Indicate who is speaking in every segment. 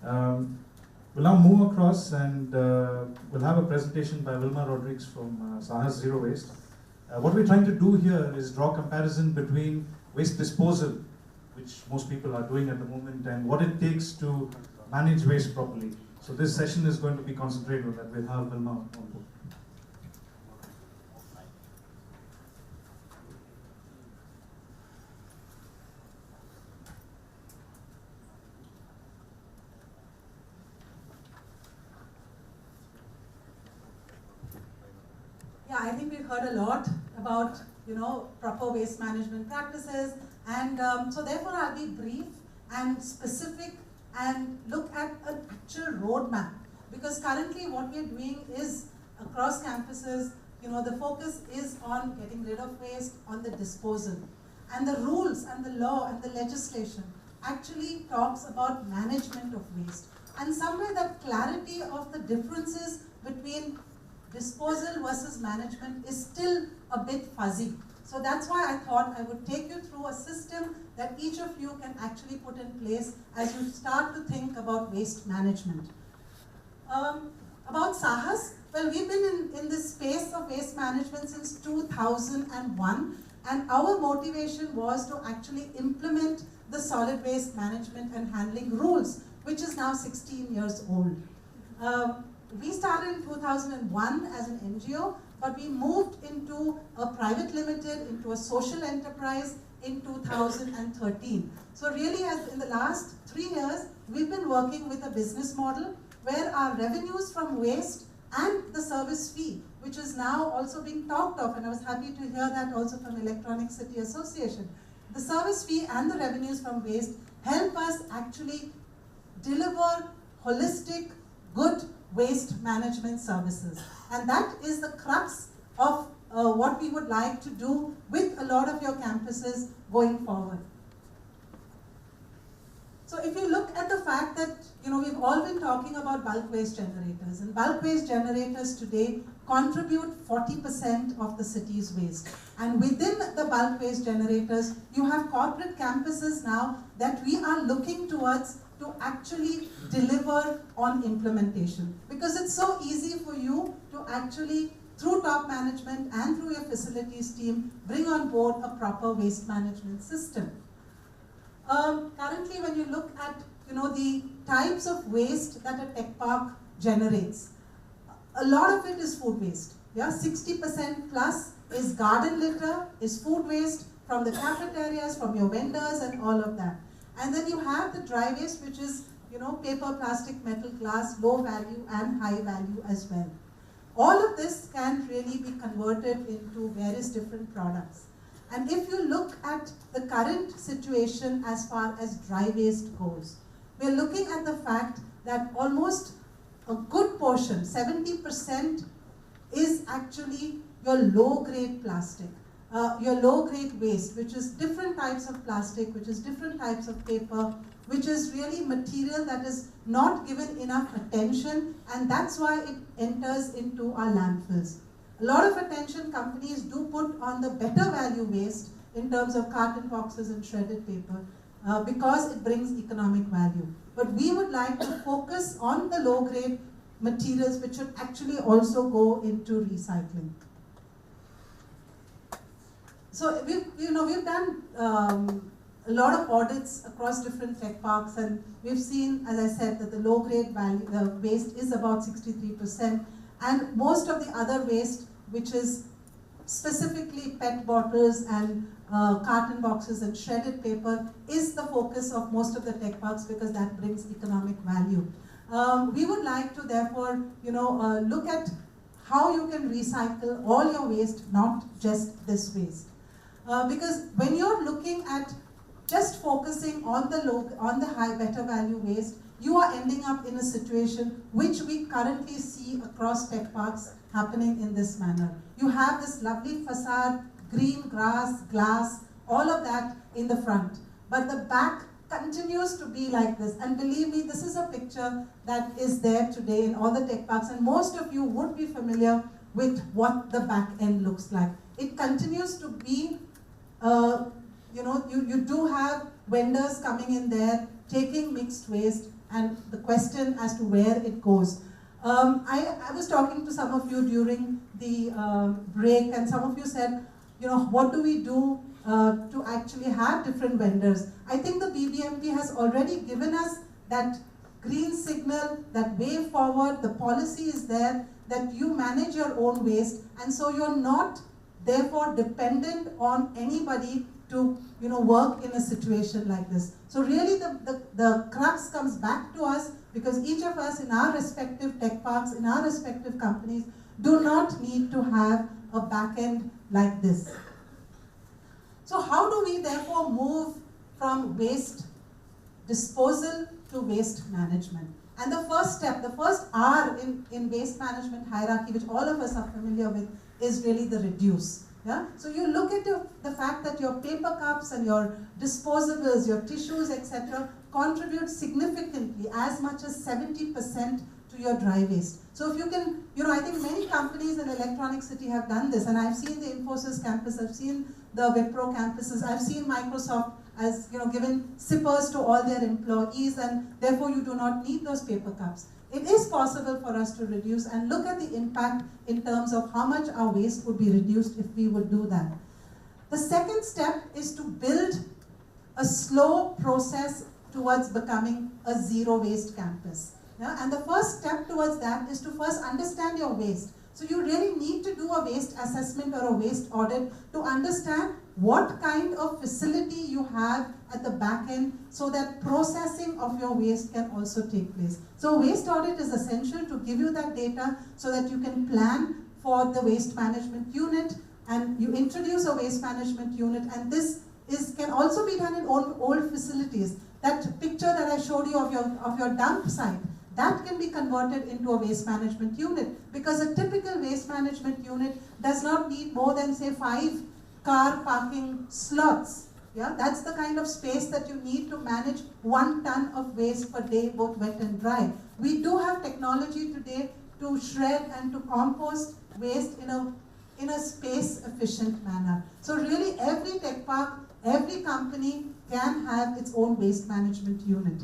Speaker 1: We'll now move across and we'll have a presentation by Wilma Rodriguez from Saahas Zero Waste. What we're trying to do here is draw comparison between waste disposal, which most people are doing at the moment, and what it takes to manage waste properly. So this session is going to be concentrated on that. We'll have Wilma on board.
Speaker 2: Yeah, I think we've heard a lot about, proper waste management practices, and so therefore I'll be brief and specific and look at an actual roadmap, because currently what we're doing is across campuses, the focus is on getting rid of waste, on the disposal, and the rules and the law and the legislation actually talks about management of waste, and somewhere that clarity of the differences between disposal versus management is still a bit fuzzy. So that's why I thought I would take you through a system that each of you can actually put in place as you start to think about waste management. About Saahas, well, we've been in this space of waste management since 2001, and our motivation was to actually implement the solid waste management and handling rules, which is now 16 years old. We started in 2001 as an NGO, but we moved into a private limited, into a social enterprise in 2013. So really, as in the last 3 years, we've been working with a business model where our revenues from waste and the service fee, which is now also being talked of, and I was happy to hear that also from Electronic City Association. The service fee and the revenues from waste help us actually deliver holistic, good waste management services. And that is the crux of what we would like to do with a lot of your campuses going forward. So if you look at the fact that, we've all been talking about bulk waste generators, and bulk waste generators today contribute 40% of the city's waste. And within the bulk waste generators, you have corporate campuses now that we are looking towards to actually deliver on implementation. Because it's so easy for you to actually, through top management and through your facilities team, bring on board a proper waste management system. Currently, when you look at the types of waste that a tech park generates, a lot of it is food waste. Yeah, 60% plus is garden litter, is food waste from the cafeterias, from your vendors, and all of that. And then you have the dry waste, which is, paper, plastic, metal, glass, low value and high value as well. All of this can really be converted into various different products. And if you look at the current situation as far as dry waste goes, we're looking at the fact that almost a good portion, 70%, is actually your low-grade plastic. Your low-grade waste, which is different types of plastic, which is different types of paper, which is really material that is not given enough attention, and that's why it enters into our landfills. A lot of attention companies do put on the better value waste in terms of carton boxes and shredded paper because it brings economic value. But we would like to focus on the low-grade materials which should actually also go into recycling. So we've done a lot of audits across different tech parks, and we've seen, as I said, that the low-grade waste is about 63%, and most of the other waste, which is specifically PET bottles and carton boxes and shredded paper, is the focus of most of the tech parks because that brings economic value. We would like to therefore, look at how you can recycle all your waste, not just this waste. Because when you're looking at just focusing on the high, better value waste, you are ending up in a situation which we currently see across tech parks happening in this manner. You have this lovely facade, green grass, glass, all of that in the front. But the back continues to be like this. And believe me, this is a picture that is there today in all the tech parks, and most of you would be familiar with what the back end looks like. It continues to be you do have vendors coming in there, taking mixed waste, and the question as to where it goes. I was talking to some of you during the break, and some of you said, what do we do to actually have different vendors? I think the BBMP has already given us that green signal, that way forward. The policy is there that you manage your own waste, and so you're not therefore dependent on anybody to work in a situation like this. So really the crux comes back to us, because each of us in our respective tech parks, in our respective companies, do not need to have a back end like this. So how do we therefore move from waste disposal to waste management? And the first step, the first R in waste management hierarchy, which all of us are familiar with, is really the reduce. Yeah? So you look at the fact that your paper cups and your disposables, your tissues, etc., contribute significantly, as much as 70% to your dry waste. So if you can, I think many companies in Electronic City have done this, and I've seen the Infosys campus, I've seen the Wipro campuses, I've seen Microsoft as given sippers to all their employees, and therefore you do not need those paper cups. It is possible for us to reduce, and look at the impact in terms of how much our waste would be reduced if we would do that. The second step is to build a slow process towards becoming a zero waste campus. Yeah? And the first step towards that is to first understand your waste. So you really need to do a waste assessment or a waste audit to understand what kind of facility you have at the back end, so that processing of your waste can also take place. So waste audit is essential to give you that data so that you can plan for the waste management unit, and you introduce a waste management unit, and this can also be done in old facilities. That picture that I showed you of your dump site, that can be converted into a waste management unit, because a typical waste management unit does not need more than, say, 5 car parking slots. Yeah, that's the kind of space that you need to manage 1 ton of waste per day, both wet and dry. We do have technology today to shred and to compost waste in a space efficient manner. So really every tech park, every company can have its own waste management unit.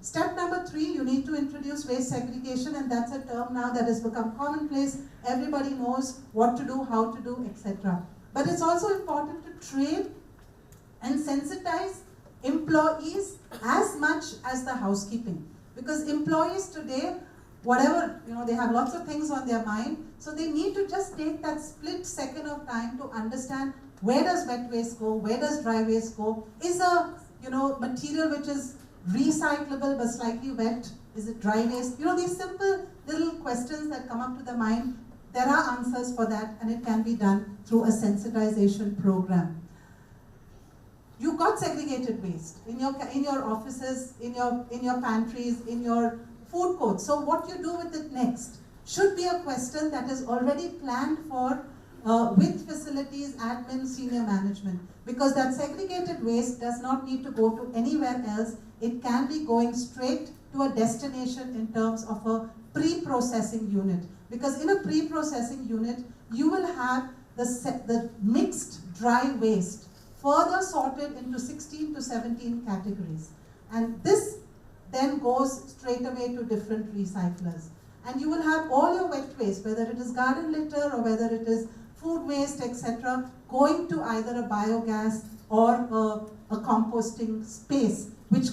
Speaker 2: Step number 3, you need to introduce waste segregation, and that's a term now that has become commonplace. Everybody knows what to do, how to do, etc. But it's also important to train and sensitize employees as much as the housekeeping. Because employees today, whatever, they have lots of things on their mind, so they need to just take that split second of time to understand, where does wet waste go, where does dry waste go, is a material which is recyclable but slightly wet, is it dry waste? These simple little questions that come up to the mind, there are answers for that, and it can be done through a sensitization program. You've got segregated waste in your offices, in your pantries, in your food courts. So what you do with it next should be a question that is already planned for with facilities, admin, senior management. Because that segregated waste does not need to go to anywhere else. It can be going straight to a destination in terms of a pre-processing unit. Because in a pre-processing unit, you will have the mixed dry waste further sorted into 16 to 17 categories. And this then goes straight away to different recyclers. And you will have all your wet waste, whether it is garden litter or whether it is food waste, etc., going to either a biogas or a composting space, which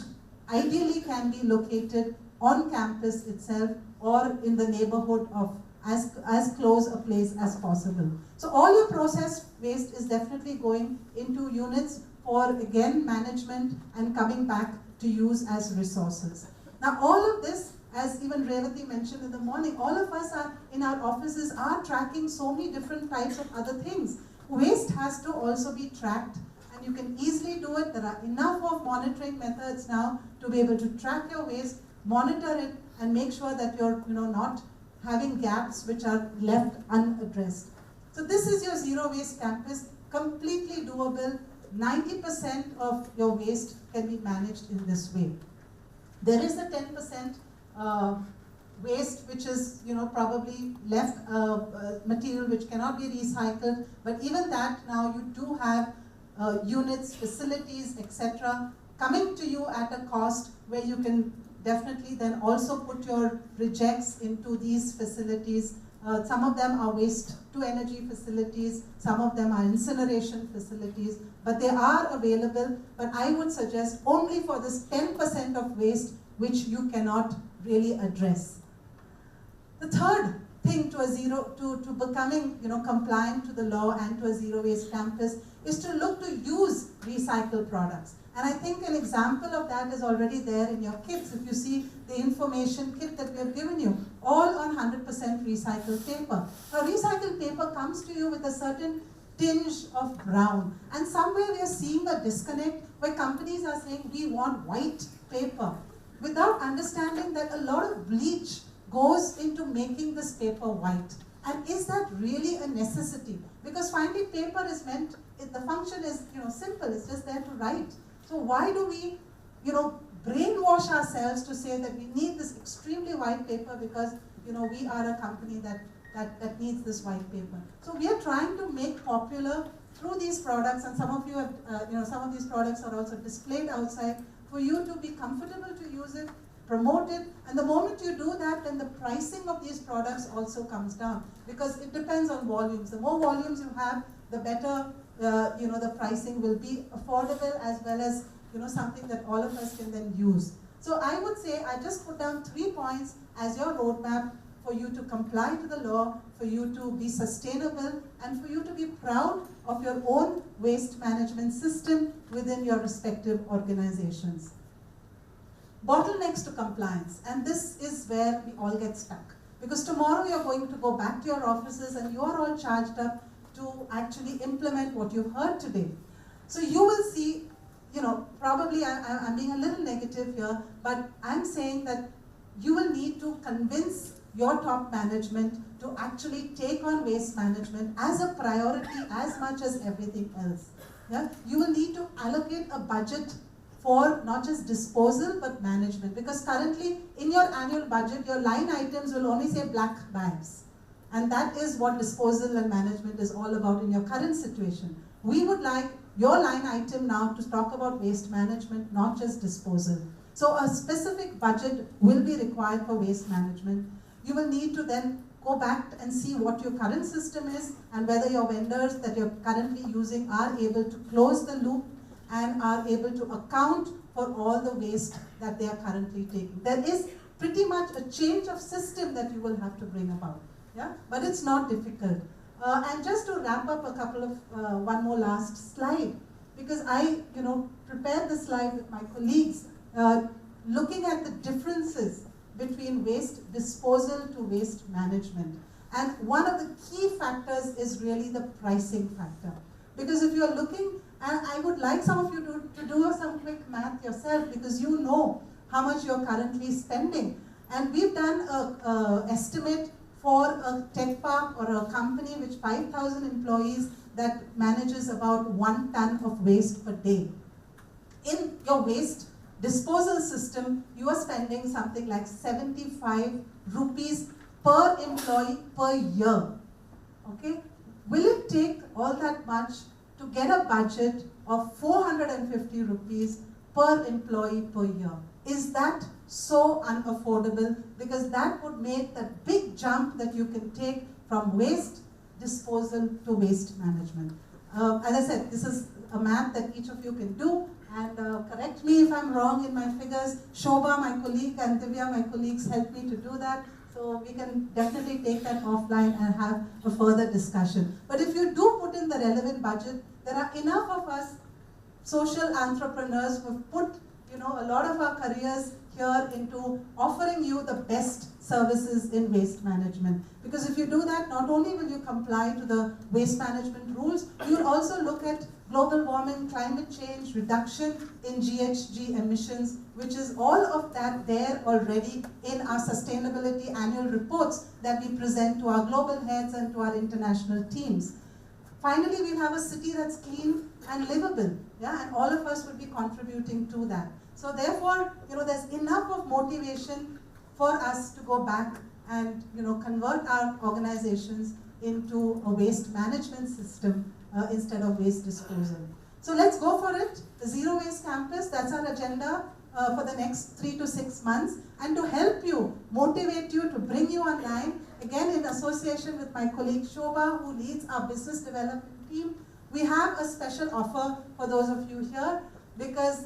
Speaker 2: ideally can be located on campus itself or in the neighborhood of as close a place as possible. So all your processed waste is definitely going into units for, again, management and coming back to use as resources. Now all of this, as even Revati mentioned in the morning, all of us are in our offices are tracking so many different types of other things. Waste has to also be tracked, and you can easily do it. There are enough of monitoring methods now to be able to track your waste, monitor it, and make sure that you're not having gaps which are left unaddressed. So this is your zero waste campus, completely doable. 90% of your waste can be managed in this way. There is a 10% waste which is probably left material which cannot be recycled, but even that now you do have units, facilities, etc. coming to you at a cost where you can definitely then also put your rejects into these facilities. Some of them are waste-to-energy facilities, some of them are incineration facilities, but they are available, but I would suggest only for this 10% of waste which you cannot really address. The third thing to becoming compliant to the law and to a zero waste campus is to look to use recycled products. And I think an example of that is already there in your kits. If you see the information kit that we have given you, all on 100% recycled paper. Now recycled paper comes to you with a certain tinge of brown. And somewhere we are seeing a disconnect where companies are saying we want white paper without understanding that a lot of bleach goes into making this paper white. And is that really a necessity? Because finally paper is meant, the function is simple, it's just there to write. So why do we brainwash ourselves to say that we need this extremely white paper because we are a company that needs this white paper. So we are trying to make popular through these products, and some of you have, some of these products are also displayed outside for you to be comfortable to use it, promote it, and the moment you do that, then the pricing of these products also comes down because it depends on volumes. The more volumes you have, the better the pricing will be affordable as well as something that all of us can then use. So I would say I just put down 3 points as your roadmap for you to comply to the law, for you to be sustainable, and for you to be proud of your own waste management system within your respective organizations. Bottlenecks to compliance, and this is where we all get stuck. Because tomorrow you're going to go back to your offices and you are all charged up to actually implement what you've heard today. So you will see, probably I'm being a little negative here, but I'm saying that you will need to convince your top management to actually take on waste management as a priority as much as everything else. Yeah? You will need to allocate a budget for not just disposal but management, because currently in your annual budget your line items will only say black bags, and that is what disposal and management is all about in your current situation. We would like your line item now to talk about waste management, not just disposal. So a specific budget will be required for waste management. You will need to then go back and see what your current system is and whether your vendors that you're currently using are able to close the loop and are able to account for all the waste that they are currently taking. There is pretty much a change of system that you will have to bring about, yeah? But it's not difficult. And just to wrap up a couple of, one more last slide, because I, prepared the slide with my colleagues, looking at the differences between waste disposal to waste management. And one of the key factors is really the pricing factor. Because if you're looking, and I would like some of you to do some quick math yourself, because you know how much you're currently spending. And we've done an estimate for a tech park or a company with 5,000 employees that manages about 1 ton of waste per day. In your waste disposal system, you are spending something like 75 rupees per employee per year. Okay? Will it take all that much to get a budget of 450 rupees per employee per year? Is that so unaffordable? Because that would make that big jump that you can take from waste disposal to waste management. As I said, this is a math that each of you can do, and correct me if I'm wrong in my figures. Shobha, my colleague, and Divya, my colleagues, helped me to do that. So we can definitely take that offline and have a further discussion. But if you do put in the relevant budget, there are enough of us social entrepreneurs who have put a lot of our careers here into offering you the best services in waste management. Because if you do that, not only will you comply to the waste management rules, you will also look at global warming, climate change, reduction in GHG emissions, which is all of that there already in our sustainability annual reports that we present to our global heads and to our international teams. Finally, we'll have a city that's clean and livable, yeah, and all of us will be contributing to that. So therefore, there's enough of motivation for us to go back and, convert our organizations into a waste management system instead of waste disposal. So let's go for it. The Zero Waste Campus, that's our agenda for the next 3 to 6 months, and to help you, motivate you, to bring you online, again in association with my colleague Shobha, who leads our business development team, we have a special offer for those of you here, because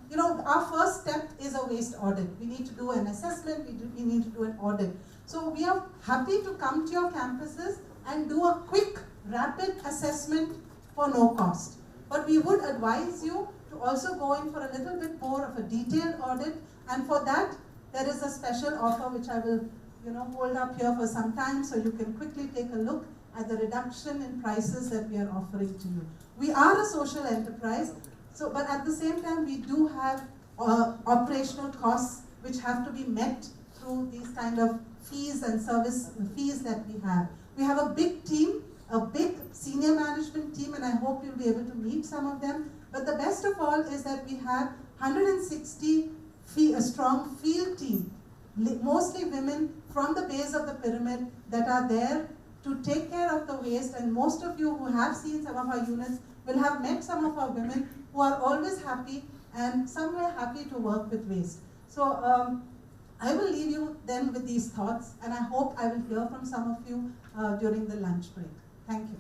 Speaker 2: you know, our first step is a waste audit. We need to do an assessment, we need to do an audit. So we are happy to come to your campuses and do a quick, rapid assessment for no cost. But we would advise you to also go in for a little bit more of a detailed audit, and for that, there is a special offer which I will, you know, hold up here for some time so you can quickly take a look at the reduction in prices that we are offering to you. We are a social enterprise, so, but at the same time, we do have operational costs which have to be met through these kind of fees and service fees that we have. We have a big team, a big senior management team, and I hope you'll be able to meet some of them. But the best of all is that we have 160 a strong field team, mostly women from the base of the pyramid that are there to take care of the waste. And most of you who have seen some of our units will have met some of our women who are always happy and somewhere happy to work with waste. So I will leave you then with these thoughts, and I hope I will hear from some of you during the lunch break. Thank you.